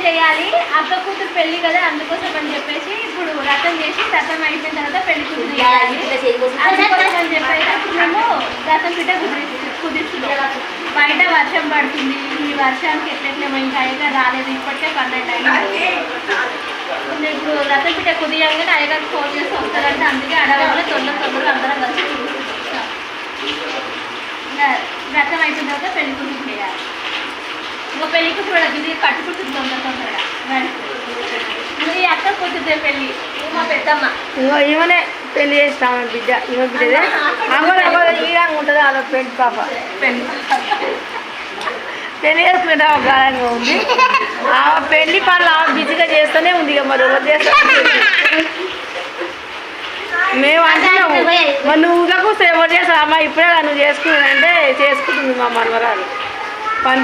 చేయాలి. అక్క కూతురు పెళ్లి కదా, అందుకోసం అని చెప్పేసి ఇప్పుడు రథం చేసి రథం అయిపోయిన తర్వాత పెళ్లి కూతురు చేయాలి. అందుకోసం అని చెప్పేసి ఇప్పుడు మేము రథం పిట్ట కుదిస్తున్నాం. బయట వర్షం పడుతుంది. ఈ వర్షానికి ఎట్లెట్లేమో ఇంకా అయ్యగారు రాలేదు. ఇప్పటికే 12 అయింది. ఇప్పుడు రథం పిట్ట కుదియంగానే అయ్యగారికి ఫోన్ చేసి వస్తారంటే అందుకే అడగడంలో తొందరగా అందరం కలిసి చూపిస్తాం. రథం అయిపోయిన తర్వాత పెళ్లి కూతురు చేయాలి. ఇంకో పెళ్లి కూతురు ఇది కట్టుకుంటుంది తొందరగా. ఈ అక్క కూతురుదే పెళ్ళి, మా పెద్దమ్మ. ఇంకో ఈమెనే పెళ్లి చేస్తాం బిడ్డ. ఈమె బిడ్డదే ఈరంగా ఉంటుంది. అలా పెళ్లి పాప పెళ్లి చేసుకుంటే ఒక గాలంగా ఉంది. ఆమె పెళ్లి పనులు ఆమె బిజీగా చేస్తూనే ఉంది. ఇక మరి ఎవరు చేస్తాం? మేము అంటున్నాము మరి నువ్వు ఊళ్ళకు ఎవరు చేస్తావు అమ్మ ఇప్పుడే నువ్వు చేసుకున్నానంటే చేసుకుంటుంది మా మనవరాలు పని